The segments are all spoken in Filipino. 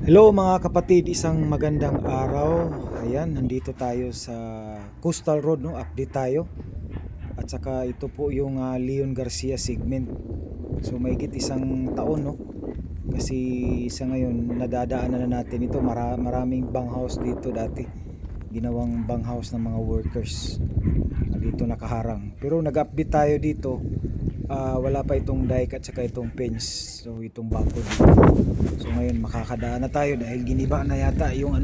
Hello mga kapatid, isang magandang araw. Ayan, nandito tayo sa Coastal Road, no? Update tayo. At saka ito po yung Leon Garcia segment. So mahigit isang taon, no? Kasi sa ngayon nadadaanan na natin ito. Maraming banghouse dito dati. Ginawang banghouse ng mga workers. Dito nakaharang. Pero nag-update tayo dito. Wala pa itong dike at saka itong fence. So itong bako dito. So ngayon makakadaan na tayo dahil giniba na yata yung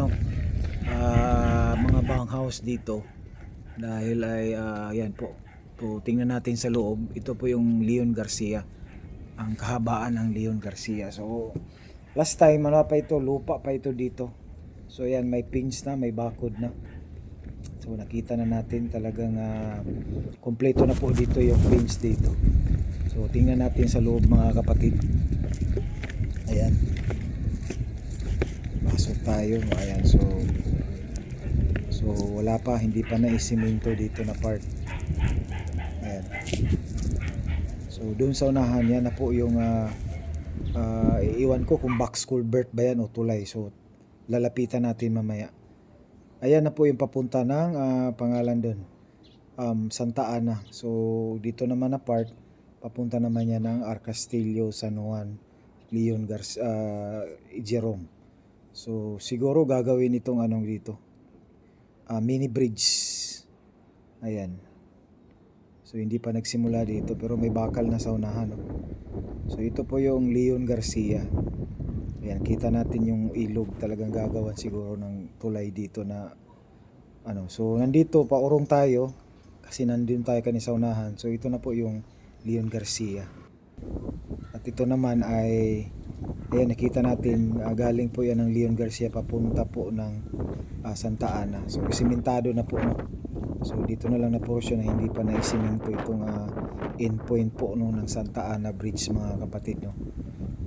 mga banghouse dito. Dahil ay yan po. So tingnan natin sa loob. Ito po yung Leon Garcia. Ang kahabaan ng Leon Garcia. So last time ano pa ito, lupa pa ito dito. So yan, may pins na, may bakod na. So nakita na natin talagang kompleto na po dito yung pins dito. So tingnan natin sa loob mga kapatid. Ayan. Pasok tayo. Ayan, so wala pa, hindi pa na-isiminto dito na part. Ayan. So doon sa unahan yan na po yung iiwan ko kung box culvert ba yan o tulay. So lalapitan natin mamaya. Ayan na po yung papunta ng pangalan doon, Santa Ana. So dito naman na part, papunta naman yan ng Arcastillo, San Juan, Leon Garcia, Jerome. So siguro gagawin itong anong dito, mini bridge. Ayan. So hindi pa nagsimula dito pero may bakal na sa unahan, no? So ito po yung Leon Garcia. Ayan, kita natin yung ilog. Talagang gagawan siguro ng tulay dito na ano. So nandito paurong tayo kasi nandun tayo kanina sa unahan. So ito na po yung Leon Garcia. At ito naman ay ayan, nakita natin galing po yan ng Leon Garcia papunta po ng Santa Ana. So simentado na po, no? So dito na lang na portion na hindi pa naisiminto itong endpoint po, no, ng Santa Ana Bridge mga kapatid, no?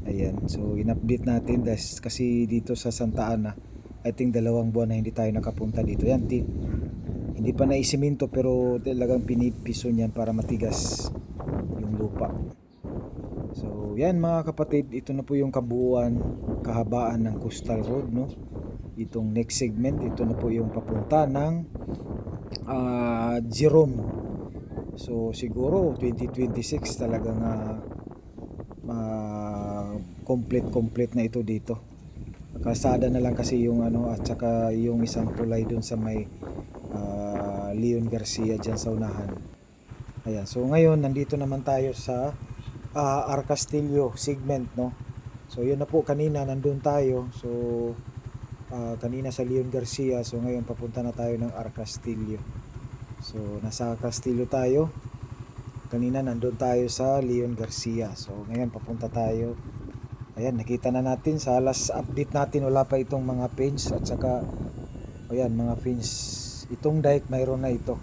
Ayan, so in-update natin kasi dito sa Santa Ana I think 2 buwan na hindi tayo nakapunta dito. Yan, hindi pa naisiminto pero talagang pinipiso niyan para matigas yung lupa. So yan mga kapatid, ito na po yung kabuuan, kahabaan ng Coastal Road, no? Itong next segment, ito na po yung papunta ng Jerome. So siguro 2026 talagang complete na ito dito. Kalsada na lang kasi yung at saka yung isang tulay dun sa may Leon Garcia dyan sa unahan. Ayan, so ngayon nandito naman tayo sa Arcastillo segment, no? So yun na po, kanina nandun tayo. So kanina sa Leon Garcia, so ngayon papunta na tayo ng Arcastillo. So nasa Castillo tayo. Kanina nandun tayo sa Leon Garcia. So ngayon papunta tayo. Ayan, nakita na natin sa last update natin, wala pa itong mga pins at saka ayan, mga pins. Itong dike mayroon na ito.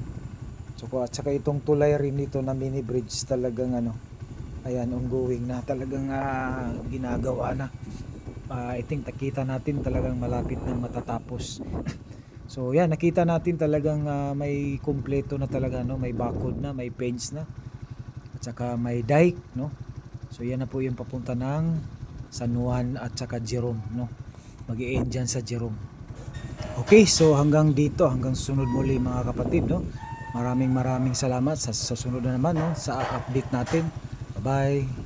So at saka itong tulay rin dito na mini bridge talagang ayan, ongoing na, talagang ginagawa na. I think nakita natin talagang malapit na matatapos. So yan, nakita natin talagang may kompleto na talaga, no? May bakod na, may pins na. At saka may dike, no? So yan na po yung papunta ng San Juan at saka Jerome, no? Mag-i-end dyan sa Jerome. Okay, so hanggang dito, hanggang sunod muli mga kapatid, no? Maraming salamat sa susunod na naman, no, sa update natin. Bye bye.